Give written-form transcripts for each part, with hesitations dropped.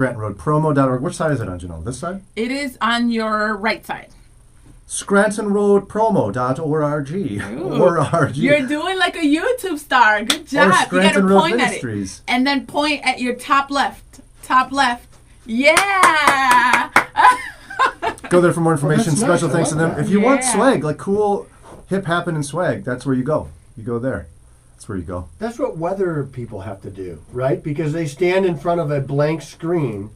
ScrantonRoadPromo.org. Which side is it on, Janelle? This side? It is on your right side. ScrantonRoadPromo.org. You're doing like a YouTube star. Good job. You got to point at it. And then point at your top left. Top left. Yeah. Go there for more information. Special nice. thanks to them. If you want swag, like cool, hip happening swag, that's where you go. You go there. That's where you go. That's what weather people have to do, right? Because they stand in front of a blank screen,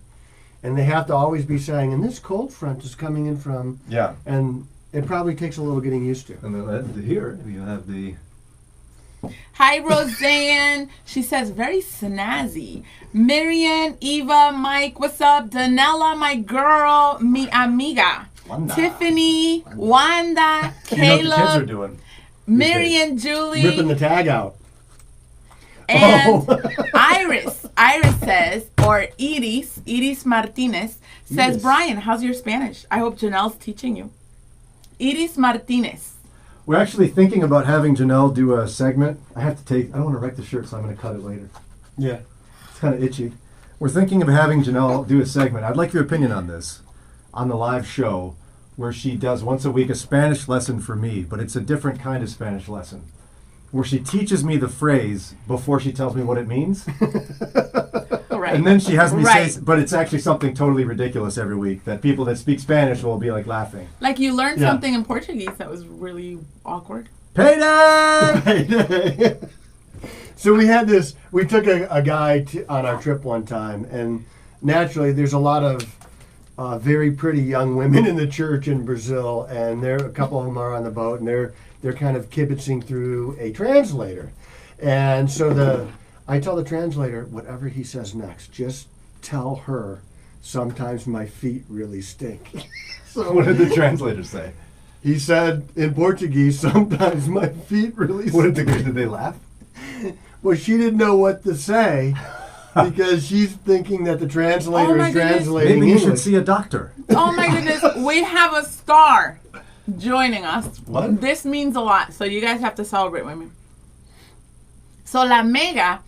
and they have to always be saying, and this cold front is coming in from... Yeah. And it probably takes a little getting used to. And then here you have the... Hi, Roseanne. She says, very snazzy. Miriam, Eva, Mike, what's up? Danella, my girl, mi amiga. Wanda. Tiffany, Wanda, Caleb. You know what the kids are doing. Miriam, Julie. Ripping the tag out. And Iris says, or Iris Martinez says, Iris. Brian, how's your Spanish? I hope Janelle's teaching you. Iris Martinez. We're actually thinking about having Janelle do a segment. I don't want to wreck the shirt, so I'm going to cut it later. Yeah. It's kind of itchy. We're thinking of having Janelle do a segment. I'd like your opinion on this, on the live show, where she does once a week a Spanish lesson for me, but it's a different kind of Spanish lesson, where she teaches me the phrase before she tells me what it means. Right. And then she has me say, but it's actually something totally ridiculous every week that people that speak Spanish will be like laughing. Like you learned something in Portuguese that was really awkward. Payday! So we took a guy on our trip one time, and naturally there's a lot of very pretty young women in the church in Brazil, and a couple of them are on the boat, and they're kind of kibitzing through a translator. And so I tell the translator, whatever he says next, just tell her, sometimes my feet really stink. So what did the translator say? He said in Portuguese, sometimes my feet really stink. Did they laugh? Well, she didn't know what to say because she's thinking that the translator is translating Maybe you English. should see a doctor. Oh my goodness, we have a star joining us. What? This means a lot, so you guys have to celebrate with me. So La Mega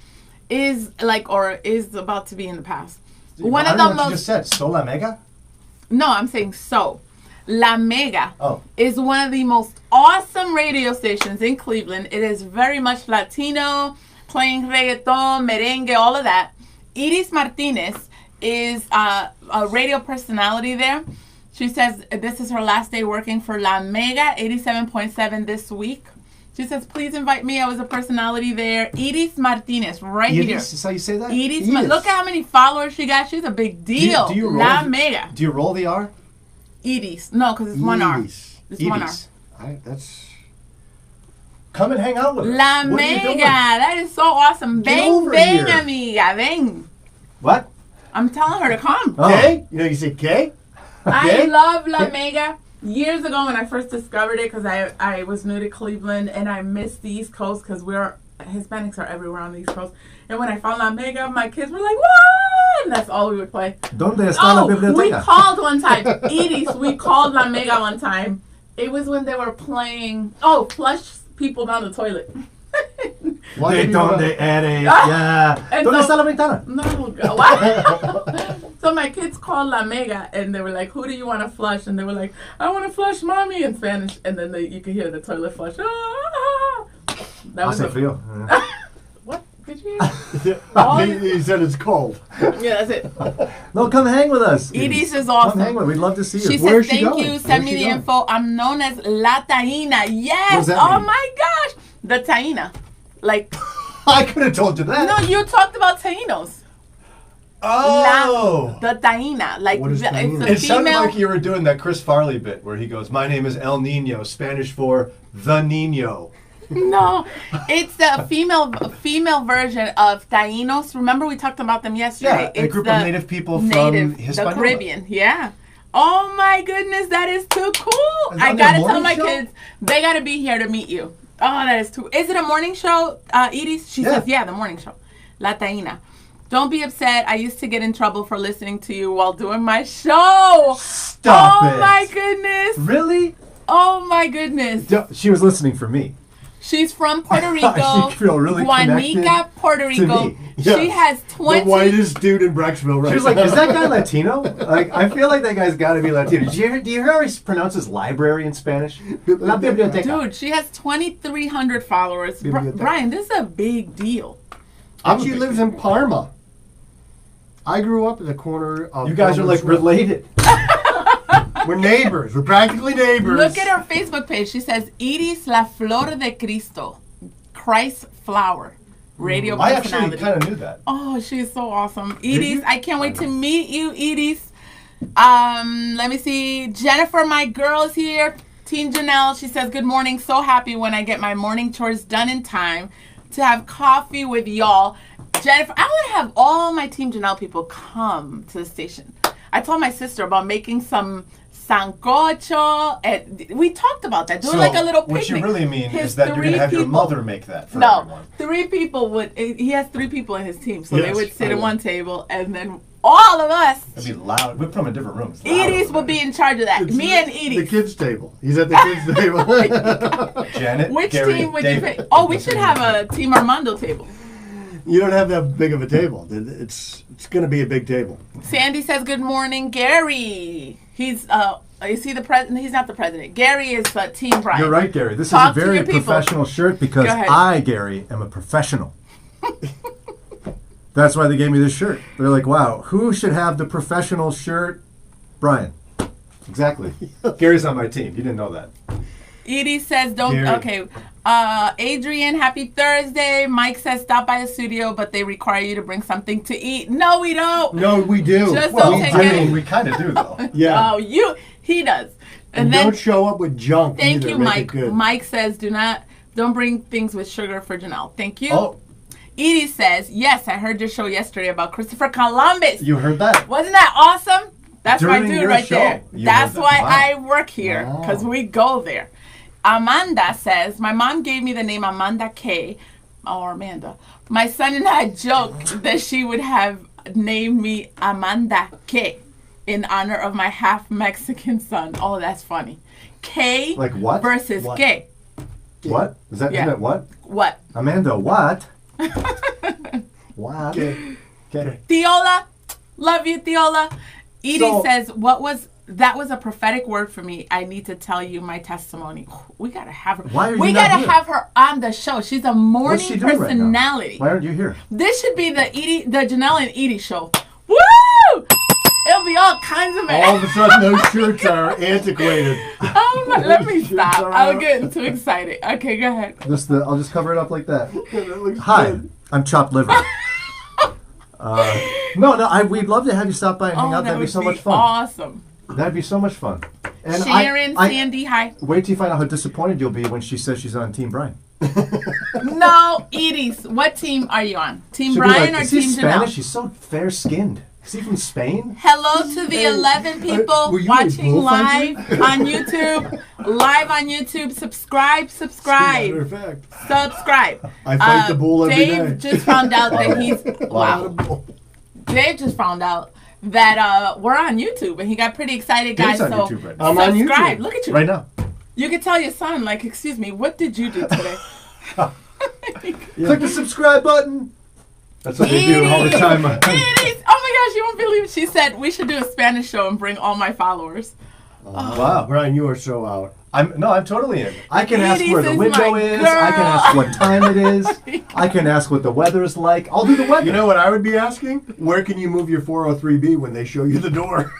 is about to be in the past. One of the most. You just said Sola Mega. No, I'm saying so. La Mega is one of the most awesome radio stations in Cleveland. It is very much Latino, playing reggaeton, merengue, all of that. Iris Martinez is a radio personality there. She says this is her last day working for La Mega, 87.7 this week. She says, please invite me. I was a personality there. Iris Martinez, right here. Iris, is how you say that? Iris. Look at how many followers she got. She's a big deal. Do you roll La Mega. Do you roll the R? Iris. No, because it's one R. Iris. It's one R. Come and hang out with us. La Mega. That is so awesome. Ven, amiga. Ven. What? I'm telling her to come. K? You know, you say K? I love La Mega. Years ago when I first discovered it, because I was new to Cleveland and I missed the East Coast because Hispanics are everywhere on the East Coast. And when I found La Mega, my kids were like, what? And that's all we would play. ¿Dónde está la biblioteca? We called one time. Iris, we called La Mega one time. It was when they were playing, flush people down the toilet. ¿De dónde eres? Yeah. ¿Dónde está la ventana? No. What? So my kids called La Mega, and they were like, who do you want to flush? And they were like, I want to flush mommy in Spanish. And then you could hear the toilet flush. That was frío. What? Did you hear? He said it's cold. Yeah, that's it. No, come hang with us. Iris is awesome. Come hang with us. We'd love to see you. She said, thank you. Send me the info. I'm known as La Taina. Yes. Oh, my gosh. The Taina. Like. I could have told you that. No, you talked about Tainos. Oh. The Taina. Like, what is Taina? It sounded like you were doing that Chris Farley bit where he goes, my name is El Nino, Spanish for the Nino. No, it's the female version of Tainos. Remember we talked about them yesterday? Yeah, a group of native people from the Hispaniola. Caribbean. Yeah. Oh my goodness, that is too cool. I gotta tell my kids they gotta be here to meet you. Oh, that is too. Is it a morning show, Iris? She says, yeah, the morning show. La Taina. Don't be upset. I used to get in trouble for listening to you while doing my show. Stop it. Oh my goodness. Really? Oh my goodness. She was listening for me. She's from Puerto Rico. She feel really Guanica, Puerto Rico. me. Yes. She has 20. The whitest dude in Brecksville right She was like, "Is that guy Latino?" Like, I feel like that guy's got to be Latino. Do you hear how he pronounces library in Spanish? La biblioteca. Dude, she has 2,300 followers. Biblioteca. Brian, this is a big deal. And she lives in Parma. I grew up at the corner of... You guys are like Road. related. We're neighbors. We're practically neighbors. Look at her Facebook page. She says, Iris La Flor de Cristo. Christ's flower. Radio I personality. actually kind of knew that. Oh, she's so awesome. you? Edie's, I can't wait to meet you, Edie's. Let me see. Jennifer, my girl, is here. Teen Janelle, she says, good morning. So happy when I get my morning chores done in time to have coffee with y'all. Jennifer, I want to have all my Team Janelle people come to the station. I told my sister about making some sancocho, and we talked about that. Doing like a little picnic. What you really mean His is that you're going to have your people- mother make that for No, everyone. 3 people would. He has 3 people in his team, so they Yes, would sit I at know. one table, and then all of us. It'd be loud. We put them in different rooms. Edie's would be in charge of that. It's Me and The Edie. kids' table. He's at the kids' table. Janet, Which Gary, team would David. you pick? Oh, we should have a Team Armando table. You don't have that big of a table. It's going to be a big table. Sandy says, good morning, Gary. He's is he the president? He's not the president. Gary is Team Brian. You're right, Gary. This Talk is to a very your people. professional shirt because Go ahead. I, Gary, am a professional. That's why they gave me this shirt. They're like, wow, who should have the professional shirt? Brian. Exactly. Gary's on my team. You didn't know that. Edie says, don't. Gary. Okay. Adrian, happy Thursday. Mike says, stop by the studio, but they require you to bring something to eat. No, we don't. No, we do. Just Well, don't take I it. mean, we kind of do, though. Yeah. Oh, he does. And then, don't show up with junk thank either. you, Make Mike. it good. Mike says, don't bring things with sugar for Janelle. Thank you. Oh, Edie says, yes, I heard your show yesterday about Christopher Columbus. you heard that. Wasn't that awesome? That's what I During do your right show, there. you That's heard that. why Wow. I work here, Wow. because we go there. Amanda says, my mom gave me the name Amanda K. Or Amanda. My son and I joked that she would have named me Amanda K in honor of my half Mexican son. Oh, that's funny. K Like what? versus What? K. What? Is that, Yeah. isn't it what? What? Amanda, what? What? Okay. Okay. Theola, love you, Theola. Edie So- says, that was a prophetic word for me. I need to tell you my testimony. We gotta have her. Why are you we not gotta here? have her on the show. She's a What's morning she doing right now? personality. Why aren't you here? This should be the Janelle and Edie show. Woo! It'll be all kinds of All of a sudden, those shirts are antiquated. Oh my, let me Shirts stop. are I'm out. getting too excited. Okay, go ahead. I'll just cover it up like that. That looks Hi, good. I'm chopped liver. We'd love to have you stop by and hang Oh, out. that That'd be would so be much fun. awesome. That'd be so much fun. And Sharon, I Sandy, hi. wait till you find out how disappointed you'll be when she says she's on Team Brian. No, Edie's. What team are you on? Team She'll be Brian like, or is he Team Spanish? Janelle? He's so fair-skinned. Is he from Spain? Hello to the 11 people were you a watching bullfighter? live on YouTube. Live on YouTube. Subscribe. Matter of fact, Subscribe. I fight the bull every Dave day. just found out that he's wow. Dave just found out that we're on YouTube, and he got pretty excited, guys. Dave's on So YouTube right now. I'm on subscribe. YouTube. Look at you. Right now. You can tell your son, like, excuse me, what did you do today? Click the subscribe button. That's what they do all the time. It is. Oh my gosh, you won't believe it. She said we should do a Spanish show and bring all my followers. Wow. Brian, you are so out. I'm totally in. I can ask Edie's where the is window my is. I can ask what time it is. I can ask what the weather is like. I'll do the weather. You know what I would be asking? Where can you move your 403B when they show you the door?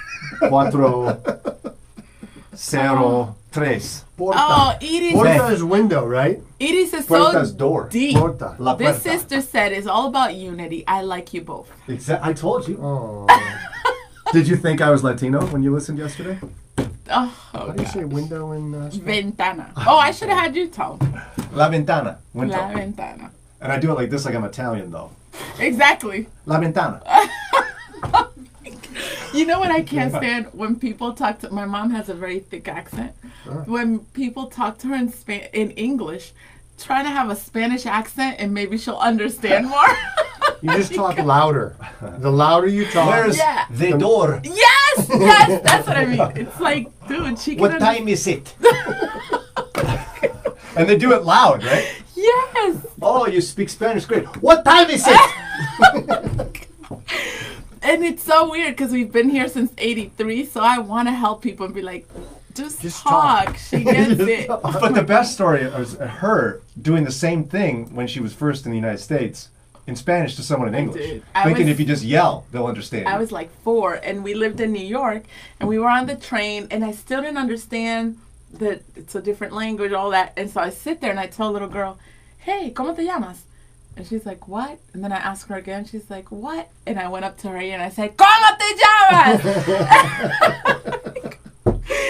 403. Porta. Oh, Edie's, Porta is window, right? Edie's is Puerta's so door. deep. Porta. La This puerta. sister said it's all about unity. I like you both. I told you. Oh. Did you think I was Latino when you listened yesterday? Oh, How do you say window in Spanish? Ventana. Oh, I should have had you tell. La ventana. Window. La ventana. And I do it like this, like I'm Italian, though. Exactly. La ventana. You know what I can't stand? When people talk to... My mom has a very thick accent. When people talk to her in English, trying to have a Spanish accent and maybe she'll understand more. You just talk louder. The louder you talk. Where's Yeah. the door? Yes! Yes! That's what I mean. It's like, dude, she can What time is it? And they do it loud, right? Yes. Oh, you speak Spanish, great. What time is it? And it's so weird because we've been here since '83, so I want to help people and be like, just talk. She gets it. But the best story was her doing the same thing when she was first in the United States in Spanish to someone in English. Thinking if you just yell, they'll understand. I was like 4, and we lived in New York, and we were on the train, and I still didn't understand that it's a different language, all that. And so I sit there and I tell a little girl, hey, ¿cómo te llamas? And she's like, what? And then I ask her again. She's like, what? And I went up to her ear and I said, ¿cómo te llamas?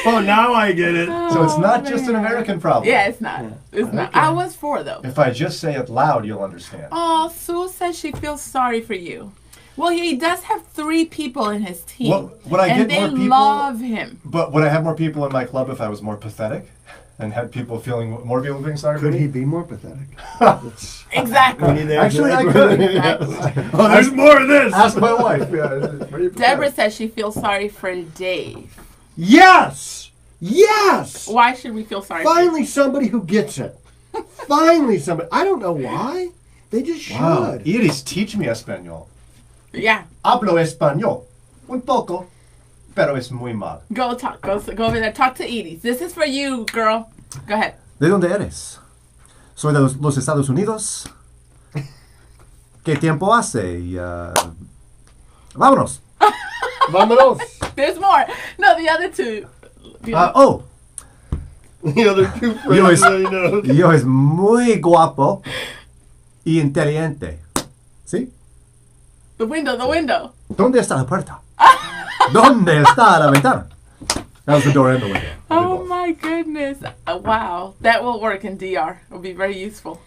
Oh, now I get it. So it's not just an American problem. Yeah, it's not. It's not. Okay. I was 4, though. If I just say it loud, you'll understand. Oh, Sue says she feels sorry for you. Well, he does have 3 people in his team. Well, would I and get more they people? love him. But would I have more people in my club if I was more pathetic? And had more people being sorry for Could me? he be more pathetic? Exactly. Actually, I could. Oh, there's more of this. Ask my wife. Yeah, Deborah says she feels sorry for Dave. Yes! Yes! Why should we feel sorry Finally, somebody who gets it. Finally, somebody. I don't know why. They just should. Wow. Iris, teach me español. for you? Yeah. Hablo español. Un poco. Pero es muy mal. Go talk. Go over there. Talk to Edie. This is for you, girl. Go ahead. ¿De dónde eres? Soy de los Estados Unidos. ¿Qué tiempo hace? Vámonos. Vámonos. There's more. No, the other 2. The other 2 friends I know. Yo es muy guapo y inteligente. ¿Sí? The window. ¿Dónde está la puerta? ¿Dónde está la ventana? That was the door and the window. Oh my goodness. Wow. That will work in DR. It'll be very useful.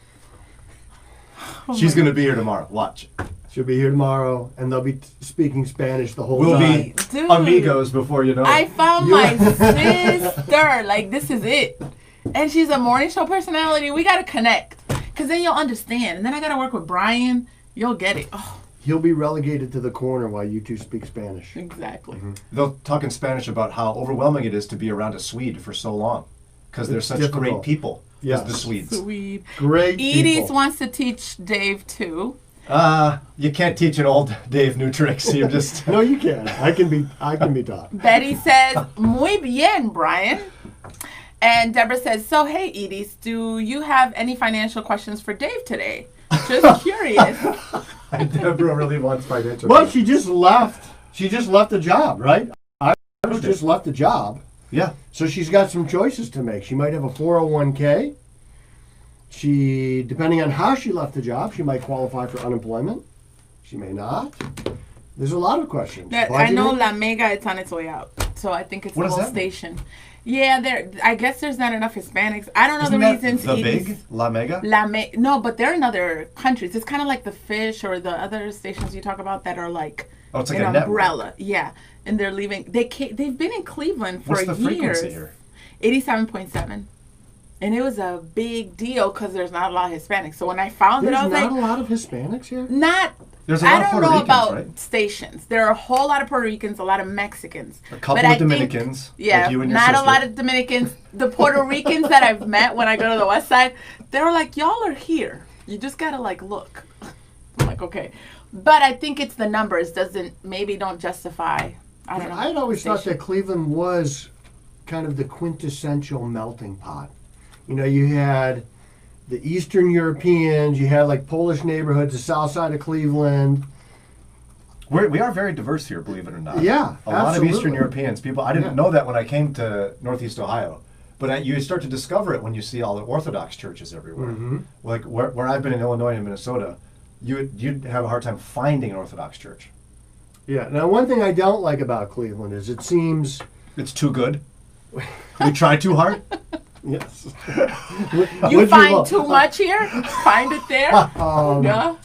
Oh She's going to be here tomorrow. Watch. She'll be here tomorrow, and they'll be speaking Spanish the whole We'll time. be amigos before you know I it. found my sister. Like, this is it. And she's a morning show personality. We got to connect. Because then you'll understand. And then I got to work with Brian. You'll get it. Oh, He'll be relegated to the corner while you 2 speak Spanish. exactly. Mm-hmm. They'll talk in Spanish about how overwhelming it is to be around a Swede for so long. Because they're such difficult. great people. Yes. As the Swedes. Sweet. Great Edie's people. wants to teach Dave, too. You can't teach an old Dave new tricks. You're just... No, you can. I can be taught. Betty says, muy bien, Brian. And Deborah says, so hey, Edie, do you have any financial questions for Dave today? Just curious. Deborah really wants financial. Well, she just left. She just left the job, right? I just left the job. Yeah. So she's got some choices to make. She might have a 401k. She, depending on how she left the job, she might qualify for unemployment. She may not. There's a lot of questions. I know La Mega, it's on its way out. So I think it's What a does little that mean? station. Yeah, I guess there's not enough Hispanics. I don't know Isn't the that reasons. the Edie's- big La Mega? No, but they're in other countries. It's kind of like the Fish or the other stations you talk about that are like Oh, it's like an a network. umbrella. Yeah, and they're leaving. They've been in Cleveland for What's the years. frequency here? 87.7. And it was a big deal because there's not a lot of Hispanics. So when I found There's it, I was not like, a lot of Hispanics here. not. There's a lot I of don't Puerto know Ricans, about right? stations. There are a whole lot of Puerto Ricans, a lot of Mexicans. A couple But of I think- Dominicans. Yeah, like you and your not sister. a lot of Dominicans. The Puerto Ricans that I've met when I go to the West Side, they're like, y'all are here. You just gotta like look. I'm like, okay. But I think it's the numbers don't justify. I don't know. I'd always the thought station. that Cleveland was kind of the quintessential melting pot. You know, you had the Eastern Europeans, you had like Polish neighborhoods, the south side of Cleveland. We are very diverse here, believe it or not. Yeah, a lot of absolutely. Eastern Europeans. People, I didn't know that when I came to Northeast Ohio, but you start to discover it when you see all the Orthodox churches everywhere. Mm-hmm. Like where I've been in Illinois and Minnesota, you'd have a hard time finding an Orthodox church. Yeah. Now, one thing I don't like about Cleveland is it seems. It's too good. We try too hard. Yes. You find too much here? Find it there? No.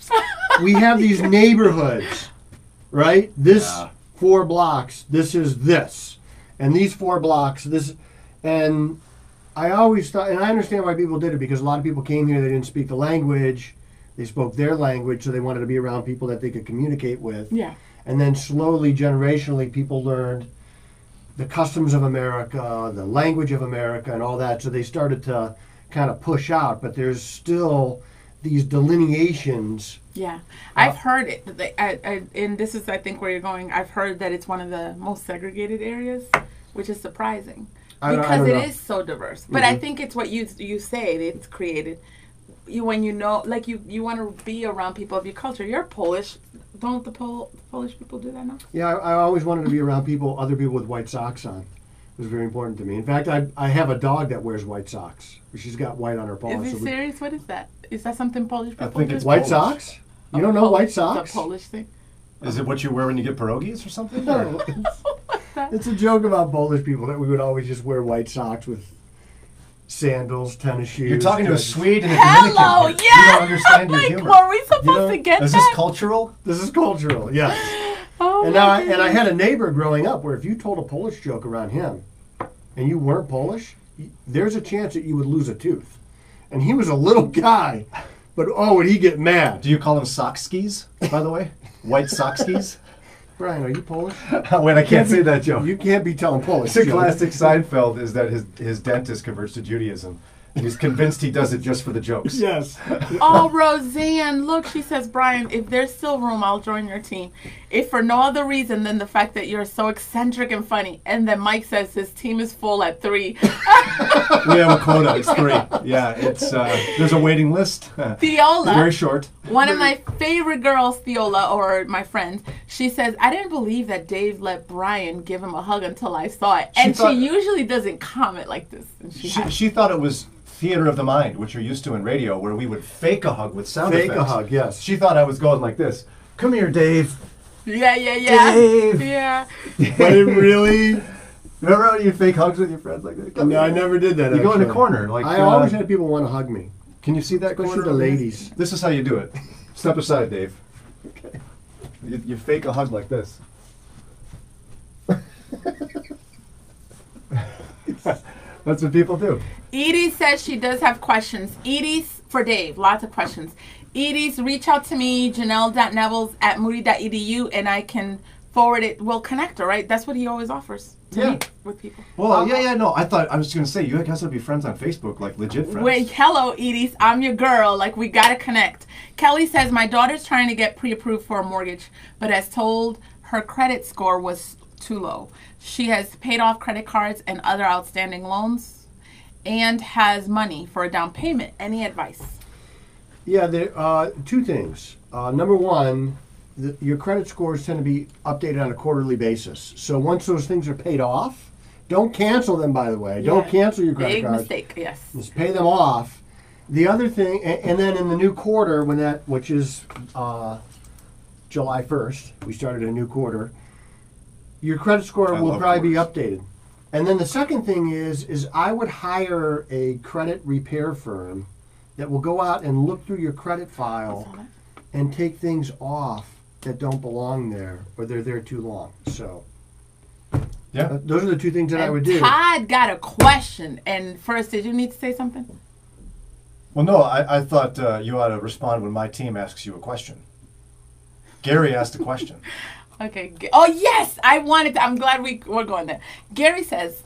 We have these neighborhoods, right? This Yeah. 4 blocks, this is this. And these 4 blocks, this. And I always thought, and I understand why people did it, because a lot of people came here, they didn't speak the language. They spoke their language, so they wanted to be around people that they could communicate with. Yeah. And then slowly, generationally, people learned the customs of America, the language of America, and all that. So they started to kind of push out, but there's still these delineations. Yeah, I've heard it. And this is, I think, where you're going. I've heard that it's one of the most segregated areas, which is surprising because it is so diverse. But I think it's what you say. It's created. When you know, like you want to be around people of your culture. You're Polish. Don't the Polish people do that now? Yeah, I always wanted to be around other people with white socks on. It was very important to me. In fact, I have a dog that wears white socks. She's got white on her paws. Is he serious? What is that? Is that something Polish people do? I think it's white Polish. Socks? You don't know white socks? It's a Polish thing. Is it what you wear when you get pierogies or something? No. It's a joke about Polish people that we would always just wear white socks with sandals, tennis shoes. You're talking to a Swede and a Hello, Dominican. yeah. You don't understand your Like, humor. were we supposed to get Is that? this cultural? This is cultural, yes. Oh, And I had a neighbor growing up where if you told a Polish joke around him and you weren't Polish, there's a chance that you would lose a tooth. And he was a little guy, but would he get mad? Do you call them sock skis, by the way? White sock skis? Brian, are you Polish? Wait, I can't say that joke. You can't be telling Polish The jokes. classic Seinfeld is that his dentist converts to Judaism. And he's convinced he does it just for the jokes. Yes. Oh, Roseanne, look, she says, Brian, if there's still room, I'll join your team. If for no other reason than the fact that you're so eccentric and funny. And then Mike says his team is full at 3. We have a quota. It's 3. Yeah, it's there's a waiting list. Theola, Very short. one of my favorite girls, Theola, or my friend, she says, I didn't believe that Dave let Brian give him a hug until I saw it. And she usually doesn't comment like this. And She thought it was theater of the mind, which you're used to in radio, where we would fake a hug with sound effects. Fake a hug, yes. She thought I was going like this. Come here, Dave. Yeah. Dave. Yeah. But it really... Remember when you fake hugs with your friends like that? No, I never did that. You go in actually. the corner. Like I always had people want to hug me. Can you see that Especially corner? the over here? ladies. This is how you do it. Step aside, Dave. Okay. You fake a hug like this. That's what people do. Edie says she does have questions. Edie's for Dave, lots of questions. Edie's, reach out to me, janelle.nevels@moody.edu, and I can forward it. We'll connect her, right? That's what he always offers to meet with people. Well, no. I thought I was going to say, you guys would be friends on Facebook, like legit friends. Wait, hello, Edie. I'm your girl. Like, we got to connect. Kelly says, my daughter's trying to get pre-approved for a mortgage, but has told her credit score was too low. She has paid off credit cards and other outstanding loans and has money for a down payment. Any advice? Yeah, there two things. Number one, your credit scores tend to be updated on a quarterly basis. So once those things are paid off, don't cancel them, by the way. Yeah. Don't cancel your credit cards. Big mistake, yes. Just pay them off. The other thing, and then in the new quarter, which is July 1st, we started a new quarter, your credit score will probably be updated. And then the second thing is I would hire a credit repair firm that will go out and look through your credit file and take things off that don't belong there or they're there too long. So yeah, those are the two things that I would do. Todd got a question. And first, did you need to say something? Well, no, I thought you ought to respond when my team asks you a question. Gary asked a question. Okay. Oh, yes. I'm glad we're going there. Gary says,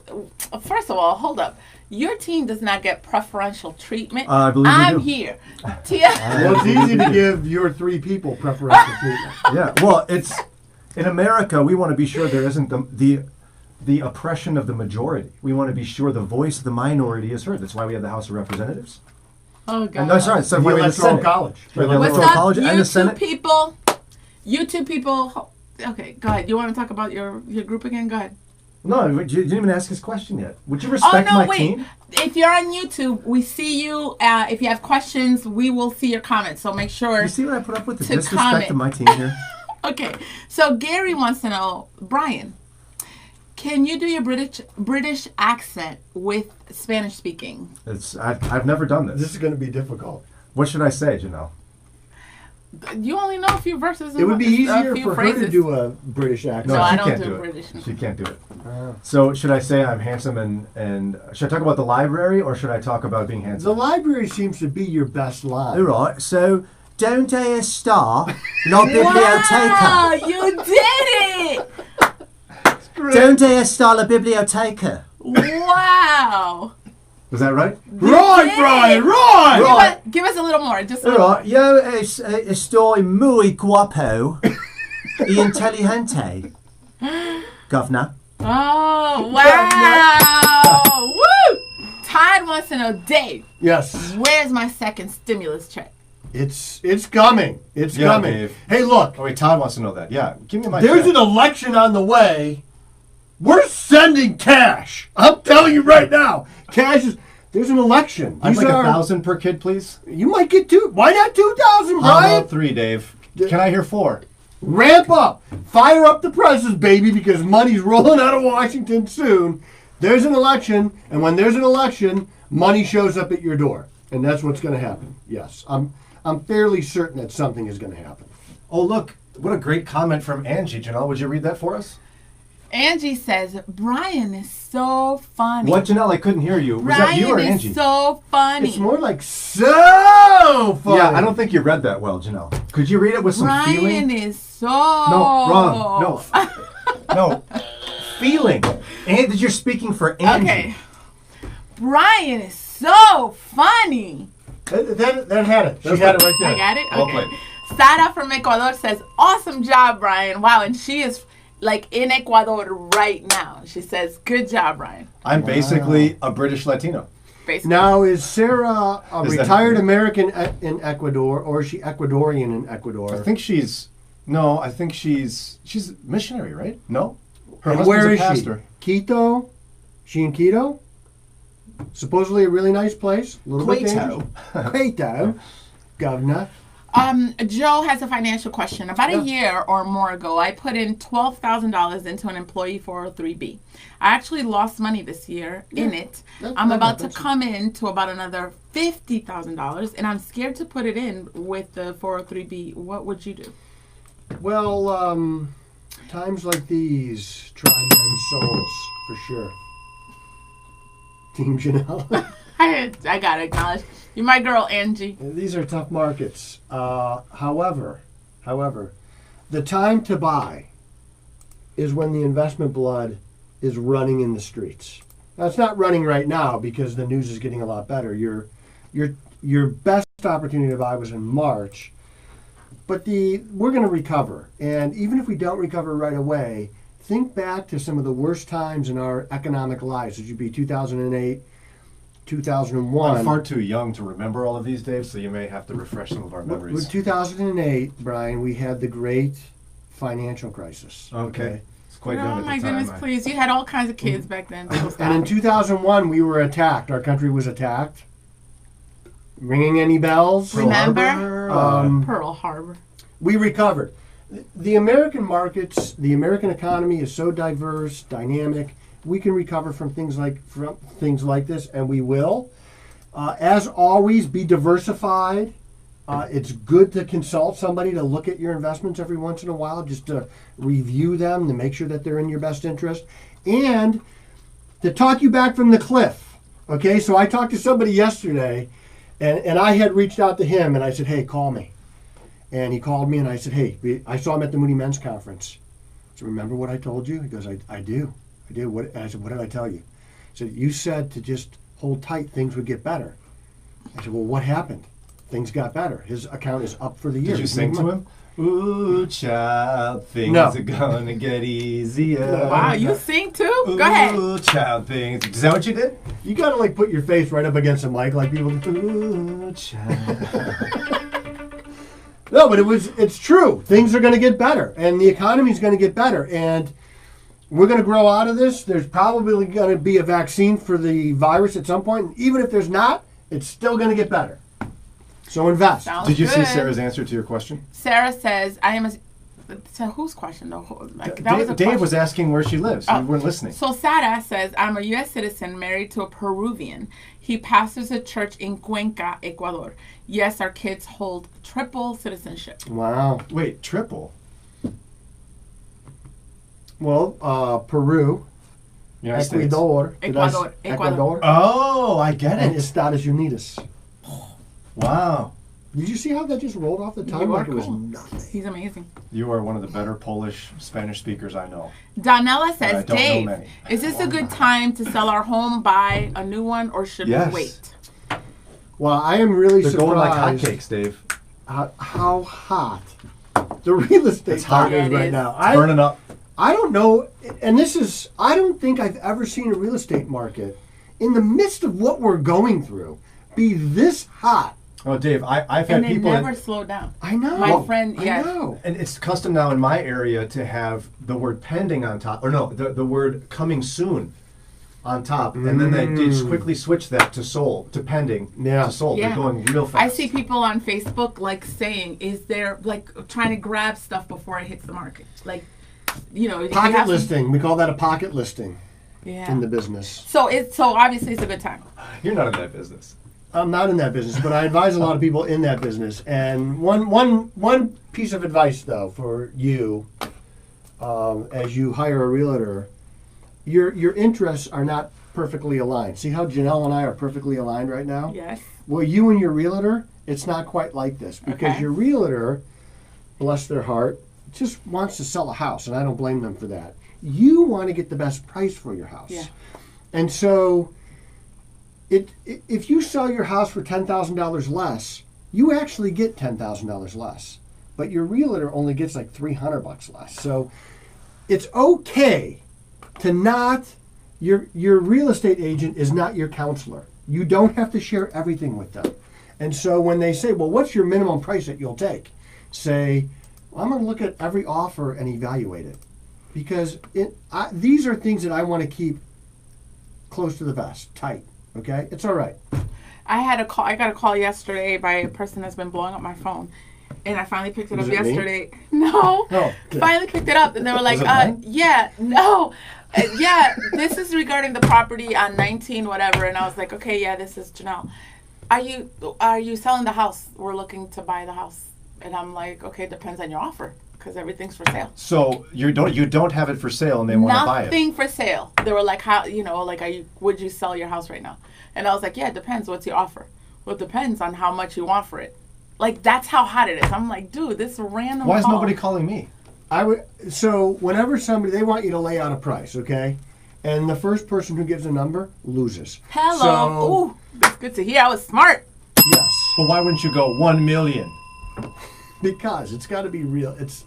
first of all, hold up. Your team does not get preferential treatment. I believe I'm we do. here. Well, it's easy to give your 3 people preferential treatment. Yeah. Well, it's in America. We want to be sure there isn't the oppression of the majority. We want to be sure the voice of the minority is heard. That's why we have the House of Representatives. Oh, God. And that's right. So The we have the Electoral Senate. College. Right, the What's Electoral up, College and the YouTube Senate. people? YouTube people. Okay, go ahead. You want to talk about your group again? Go ahead. No, you didn't even ask his question yet. Would you respect my team? If you're on YouTube, we see you. If you have questions, we will see your comments. So make sure. You see what I put up with? The to disrespect comment. of my team here. Okay, so Gary wants to know, Brian, can you do your British accent with Spanish speaking? I've never done this. This is going to be difficult. What should I say, Janelle? You only know a few verses. It would be easier few for phrases. her to do a British accent. No, she I don't can't do it. British. She can't do it. So should I say I'm handsome and should I talk about the library or should I talk about being The handsome? library seems to be your best line. All right. So don't a star la biblioteca. Wow, you did it! Don't a star la biblioteca. Wow. Was that right? Right, Brian, right! Give us a little more. Just a little. Right, yo estoy muy guapo y inteligente. Governor. Oh, wow. Woo! Todd wants to know, Dave. Yes. Where's my second stimulus check? It's coming. It's coming. Dave. Hey, look. Oh wait, Todd wants to know that. Yeah, give me my. There's check. an election on the way. We're sending cash. I'm telling you right now. Cash is. There's an election. I'd like 1,000 per kid, please. You might get two. Why not 2,000, How Brian? about 3, Dave? Can I hear 4? Ramp up. Fire up the prices, baby, because money's rolling out of Washington soon. There's an election, and when there's an election, money shows up at your door. And that's what's going to happen. Yes. I'm fairly certain that something is going to happen. Oh look, what a great comment from Angie. Janelle, would you read that for us? Angie says, Brian is so funny. What, Janelle? I couldn't hear you. Was Brian that you or is Angie? so funny. It's more like so funny. Yeah, I don't think you read that well, Janelle. Could you read it with some Brian feeling? is so... No, wrong. No. Feeling. And you're speaking for Angie. Okay. Brian is so funny. That had it. She That's had right. it right there. I got it? Well Okay. played. Sara from Ecuador says, awesome job, Brian. Wow, and she is like in Ecuador right now. She says, good job, Brian. I'm basically a British Latino. Basically. Now, is Sarah a Is that- retired American in Ecuador, or is she Ecuadorian in Ecuador? I think she's missionary, right? No? Her And husband's where a is pastor. she? Quito? She in Quito? Supposedly a really nice place. A little bit dangerous. Quito. Governor. Joe has a financial question. About a year or more ago, I put in $12,000 into an employee 403B. I actually lost money this year in it. I'm about to come in to about another $50,000, and I'm scared to put it in with the 403B. What would you do? Well, times like these try men's souls, for sure. Team Janelle. I gotta acknowledge. You're my girl, Angie. These are tough markets. However, the time to buy is when the investment blood is running in the streets. Now, it's not running right now because the news is getting a lot better. Your best opportunity to buy was in March, but we're going to recover. And even if we don't recover right away, think back to some of the worst times in our economic lives. It would be 2008, 2001. I'm far too young to remember all of these, Dave, so you may have to refresh some of our memories. With 2008, Brian, we had the great financial crisis. Okay. It's quite young Oh at the my time. goodness, please. You had all kinds of kids back then. So And in 2001, we were attacked. Our country was attacked. Ringing any bells? Remember? Harbor, Pearl Harbor. We recovered. The American markets, the American economy is so diverse, dynamic. We can recover from things like this, and we will. As always, be diversified. It's good to consult somebody to look at your investments every once in a while, just to review them, to make sure that they're in your best interest, and to talk you back from the cliff. Okay, so I talked to somebody yesterday, and I had reached out to him, and I said, hey, call me. And he called me, and I said, hey, I saw him at the Moody Men's Conference. So remember what I told you? He goes, I do. What? And I said, what did I tell you? He said, you said to just hold tight, things would get better. I said, well, what happened? Things got better. His account is up for the year. Did you sing to him? Ooh, child, things are gonna get easier. Wow, you sing too? Go ahead. Ooh, child, things. Is that what you did? You gotta like put your face right up against the mic like people do. Ooh, child. No, but it's true. Things are gonna get better, and the economy's gonna get better, and we're gonna grow out of this. There's probably gonna be a vaccine for the virus at some point, and even if there's not, it's still gonna get better. So invest. Sounds Did you see good. Sarah's answer to your question? Sarah says, I am a... So whose question? though? Like, that was a Dave question. was asking where she lives. Oh. You weren't listening. So Sara says, I'm a U.S. citizen married to a Peruvian. He pastors a church in Cuenca, Ecuador. Yes, our kids hold triple citizenship. Wow. Wait, triple? Well, Peru, United States. Ecuador. Ecuador. Oh, I get And it. Estados Unidos. Wow. Did you see how that just rolled off the tongue You like are it was cool. nothing? He's amazing. You are one of the better Polish Spanish speakers I know. Donella I says, don't know Dave, many. is this a good time to sell our home, buy a new one, or should Yes. we wait? Well, I am really They're surprised going like hotcakes, Dave. how hot the real estate It's hot. market is Yeah, it right is. now. Burning up. I don't know, and I don't think I've ever seen a real estate market in the midst of what we're going through be this hot. Oh, Dave, I've had And it people. never slowed down. I know. My friend, I yeah. know. And it's custom now in my area to have the word pending on top, or no, the word coming soon on top, and then they just quickly switch that to sold, to pending, Yeah. to sold. Yeah. They're going real fast. I see people on Facebook like saying, is there like trying to grab stuff before it hits the market? Like, you know, you Pocket have to- listing. We call that a pocket listing Yeah. in the business. So obviously it's a good time. You're not in that business. I'm not in that business, but I advise a lot of people in that business. And one piece of advice, though, for you, as you hire a realtor, your interests are not perfectly aligned. See how Janelle and I are perfectly aligned right now? Yes. Well, you and your realtor, it's not quite like this because Okay. your realtor, bless their heart, just wants to sell a house, and I don't blame them for that. You want to get the best price for your house. Yeah. And so if you sell your house for $10,000 less, you actually get $10,000 less. But your realtor only gets like $300 less. So it's okay to not, your real estate agent is not your counselor. You don't have to share everything with them. And so when they say, well, what's your minimum price that you'll take? Say, well, I'm going to look at every offer and evaluate it. Because these are things that I want to keep close to the vest, tight. Okay? It's all right. I got a call yesterday by a person that's been blowing up my phone. And I finally picked it Was up it me? yesterday. No. Oh, okay. Finally picked it up and they were like, Was it mine? yeah, no. Yeah, this is regarding the property on 19 whatever. And I was like, okay, yeah, this is Janelle. Are you selling the house? We're looking to buy the house. And I'm like, okay, it depends on your offer because everything's for sale. So you don't have it for sale, and they want to buy it. Nothing for sale. They were like, how, like, would you sell your house right now? And I was like, yeah, it depends. What's your offer? Well, it depends on how much you want for it. Like, that's how hot it is. I'm like, dude, this random Why is call. nobody calling me? So whenever they want you to lay out a price, okay? And the first person who gives a number loses. Hello. So, Ooh, that's good to hear. I was smart. yes. But why wouldn't you go 1 million? Because it's got to be real. Is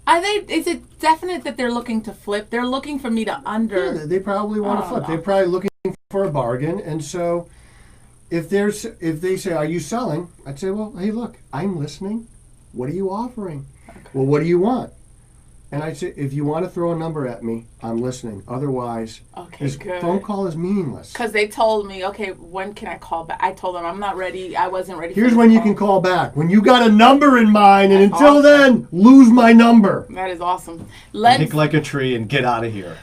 it definite that they're looking to flip? They're looking for me to Yeah, they probably want to flip. They're probably looking for a bargain. And so if they say, are you selling? I'd say, well, hey, look, I'm listening. What are you offering? Okay. Well, what do you want? And I'd say, if you want to throw a number at me, I'm listening. Otherwise, this good. phone call is meaningless. Because they told me, okay, when can I call back? I told them I'm not ready. I wasn't ready. Here's for when this you call. can call back. When you got a number in mind, and That's until awesome. then, lose my number. That is awesome. Think like a tree and get out of here.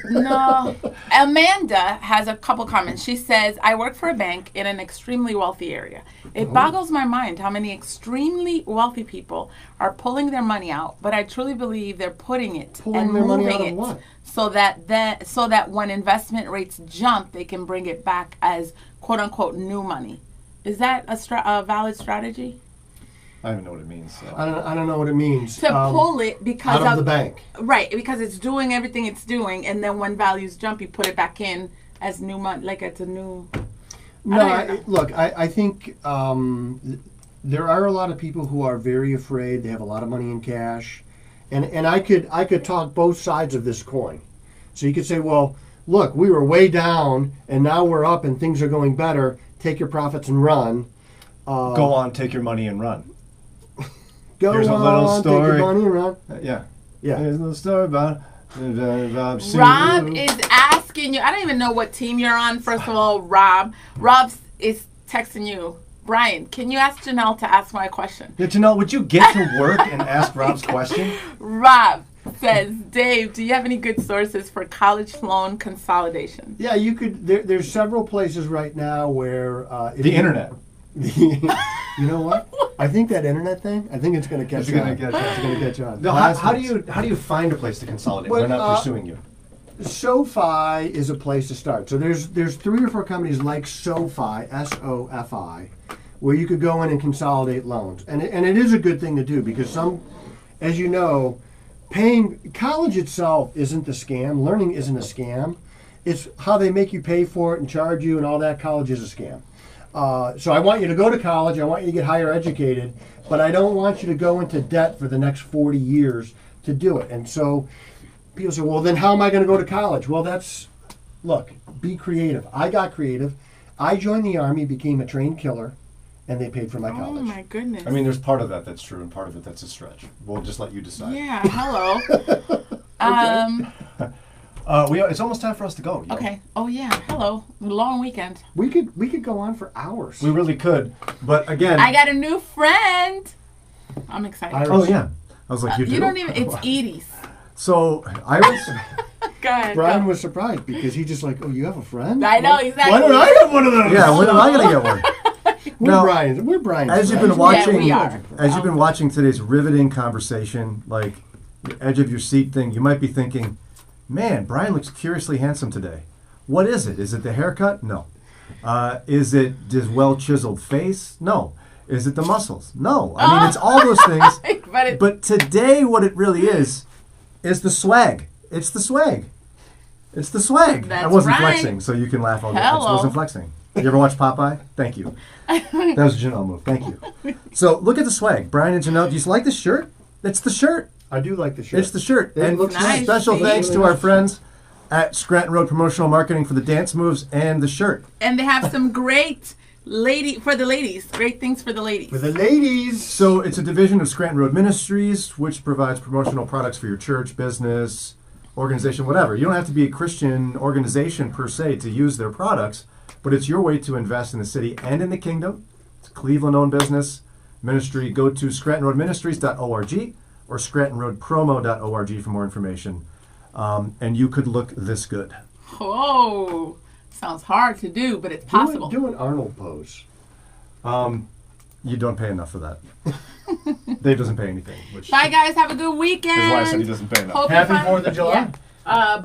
No. Amanda has a couple comments. She says, I work for a bank in an extremely wealthy area. It boggles my mind how many extremely wealthy people are pulling their money out, but I truly believe they're putting it Pulling and their money moving out of it what? so that when investment rates jump, they can bring it back as quote unquote new money. Is that a valid strategy? I don't even know what it means. So. I don't know what it means. To pull it because out of the bank. Right, because it's doing everything it's doing, and then when values jump, you put it back in as new money, like it's a new. Look, I think there are a lot of people who are very afraid. They have a lot of money in cash, and I could talk both sides of this coin. So you could say, well, look, we were way down, and now we're up, and things are going better. Take your profits and run. Go on, take your money and run. Go Here's on, a little take story. your money and run. Yeah. Yeah. Here's a little story about Sue. Rob is asking you. I don't even know what team you're on. First of all, Rob is texting you. Brian, can you ask Janelle to ask my question? Yeah, Janelle, would you get to work and ask Rob's question? Rob says, Dave, do you have any good sources for college loan consolidation? Yeah, you could. There's several places right now where The internet. You know what? I think that internet thing. I think it's going to catch on. It's going to catch on. No, how do you find a place to consolidate? Well, They're not pursuing you. SoFi is a place to start. So there's 3 or 4 companies like SoFi, SoFi, where you could go in and consolidate loans. And it is a good thing to do because as you know, paying college itself isn't the scam. Learning isn't a scam. It's how they make you pay for it and charge you and all that. College is a scam. So I want you to go to college. I want you to get higher educated, but I don't want you to go into debt for the next 40 years to do it. And so people say, well, then how am I going to go to college? Well, look, be creative. I got creative. I joined the Army, became a trained killer, and they paid for my college. Oh my goodness. I mean, there's part of that that's true, and part of it that's a stretch. We'll just let you decide. Yeah. Hello. It's almost time for us to go. Yo. Okay. Oh yeah. Hello. Long weekend. We could go on for hours. We really could, but again, I got a new friend. I'm excited. Iris. oh yeah, I was like, you do. You don't even. It's Edie's. So Iris. Go ahead. Brian go. was surprised because he just like, oh, you have a friend? I know exactly. Why don't I have one of those? Yeah, when am I gonna get one? We're Brian's As you've friends. been watching, we are. as you've been watching today's riveting conversation, like the edge of your seat thing, you might be thinking, "Man, Brian looks curiously handsome today. What is it? Is it the haircut? No. Is it his well-chiseled face? No. Is it the muscles? No. I mean, it's all those things. But today, what it really is the swag. It's the swag. It's the swag. That's I wasn't right. flexing, so you can laugh all day. I Hello. wasn't flexing. You ever watch Popeye? Thank you. That was a Janelle move. Thank you. So look at the swag. Brian and Janelle, do you like the shirt? It's the shirt. I do like the shirt. It's the shirt. It And looks nice. special See? thanks to our friends at Scranton Road Promotional Marketing for the dance moves and the shirt. And they have some great for the ladies. Great things for the ladies. For the ladies. So it's a division of Scranton Road Ministries, which provides promotional products for your church, business, organization, whatever. You don't have to be a Christian organization per se to use their products, but it's your way to invest in the city and in the kingdom. It's a Cleveland-owned business ministry. Go to scrantonroadministries.org or scrantonroadpromo.org for more information. And you could look this good. Oh, sounds hard to do, but it's possible. Do an Arnold pose. You don't pay enough for that. Dave doesn't pay anything. Which Bye, guys. Have a good weekend. is why I said he doesn't pay enough. Hope you Happy find- 4th of July. Yeah. Barbecue.